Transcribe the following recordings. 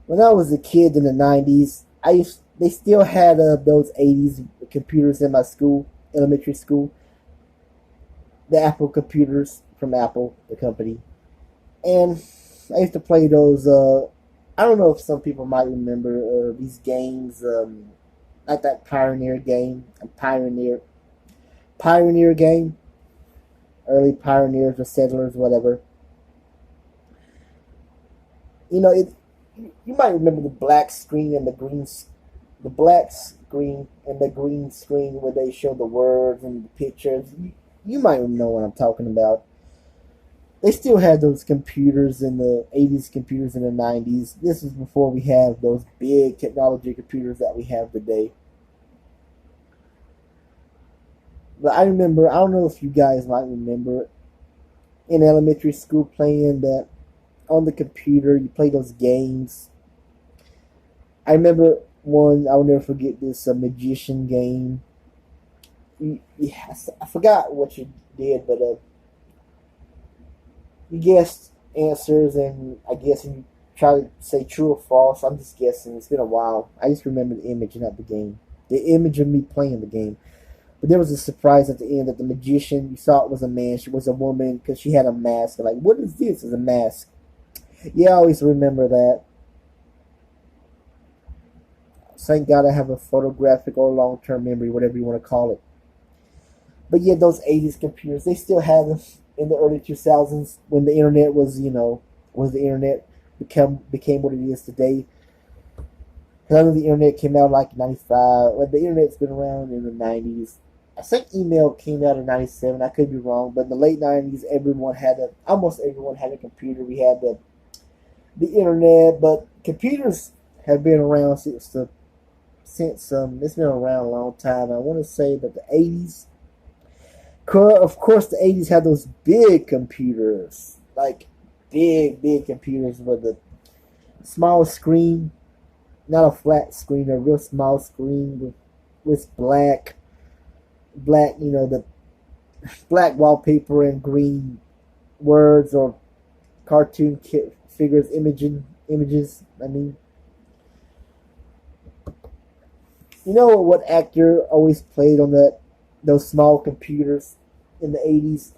When I was a kid in the 90s, they still had those 80s computers in my school, elementary school, the Apple computers from Apple, the company. And I used to play those. I don't know if some people might remember these games, like that Pioneer game, a Pioneer game, early Pioneers or Settlers, whatever. You know, you might remember the black screen and the black screen and the green screen where they show the words and the pictures. You might know what I'm talking about. They still had those computers in the 80s, computers in the 90s. This is before we have those big technology computers that we have today. But I remember, I don't know if you guys might remember, in elementary school playing that on the computer, you play those games. I remember one, I'll never forget this, a magician game. I forgot what you did, but you guessed answers, and I guess you try to say true or false. I'm just guessing. It's been a while. I just remember the image, not the game. The image of me playing the game. But there was a surprise at the end that the magician, you saw it was a man. She was a woman because she had a mask. Like, what is this? It's a mask. Yeah, I always remember that. Thank God I have a photographic or long term memory, whatever you want to call it. But yeah, those 80s computers, they still have them in the early 2000s when the internet was, was the internet became what it is today. Because I know the internet came out like 95. Well, the internet's been around in the 90s. I think email came out in 97. I could be wrong. But in the late 90s, almost everyone had a computer. We had the internet. But computers have been around it's been around a long time. I want to say that the 80s, of course, the 80s had those big computers. Like, big computers with a small screen, not a flat screen, a real small screen with black, the black wallpaper and green words or cartoon figures, images. I mean, you know what actor always played on those small computers in the 80s?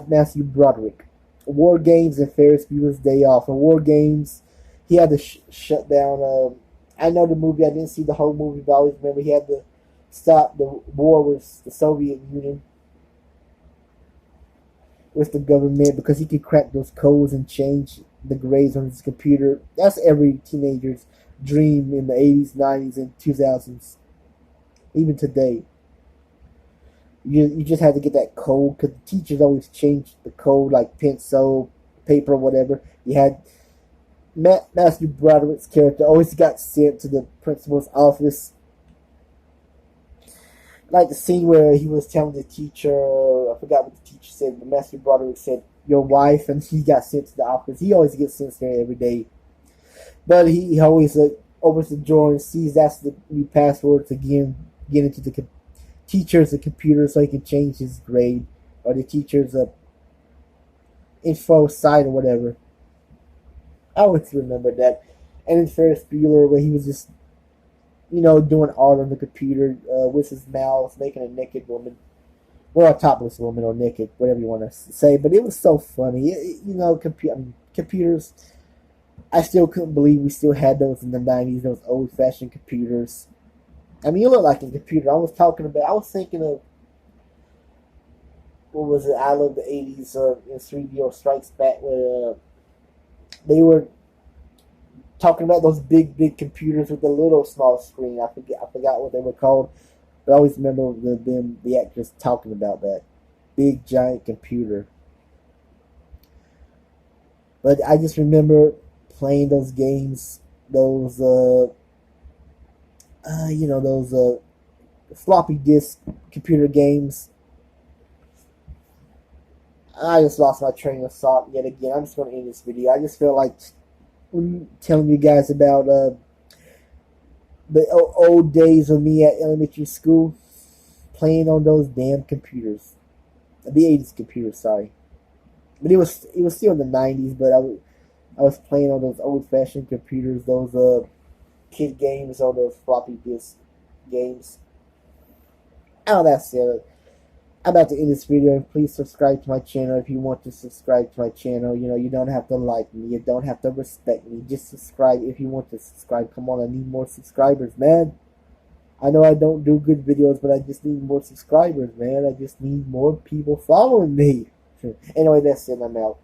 Matthew Broderick. War Games and Ferris Bueller's Day Off. In War Games, he had to shut down. I know the movie. I didn't see the whole movie, but I always remember he had to stop the war with the Soviet Union, with the government, because he could crack those codes and change the grades on his computer. That's every teenager's dream in the 80s, 90s, and 2000s. Even today, you just had to get that code because the teachers always changed the code, like pencil, paper, whatever. You had Matthew Broderick's character always got sent to the principal's office. Like the scene where he was telling the teacher, I forgot what the teacher said, but Matthew Broderick said, "Your wife," and he got sent to the office. He always gets sent there every day. But he always opens the door and sees that's the new password to get into the teacher's computer so he can change his grade, or the teacher's info site or whatever. I always remember that. And in Ferris Bueller, where he was just, doing art on the computer with his mouse, making a naked woman, well, a topless woman or naked, whatever you want to say. But it was so funny. Computers. I still couldn't believe we still had those in the 90s, those old-fashioned computers. I mean, you look like a computer. I was thinking of, what was it, I Love the 80s, in 3DO Strikes Back, where they were talking about those big computers with the little small screen. I forgot what they were called, but I always remember the actors talking about that big giant computer. But I just remember playing those games, those those floppy disk computer games. I just lost my train of thought yet again. I'm just going to end this video. I just feel like telling you guys about the old days of me at elementary school playing on those damn computers. The 80s computers, sorry. But it was still in the 90s, but I was playing on those old-fashioned computers, those kid games on those floppy disk games. Oh, that's it. I'm about to end this video, and please subscribe to my channel if you want to subscribe to my channel. You know, you don't have to like me, you don't have to respect me. Just subscribe if you want to subscribe. Come on, I need more subscribers, man. I know I don't do good videos, but I just need more subscribers, man. I just need more people following me. Anyway, that's it. I'm out.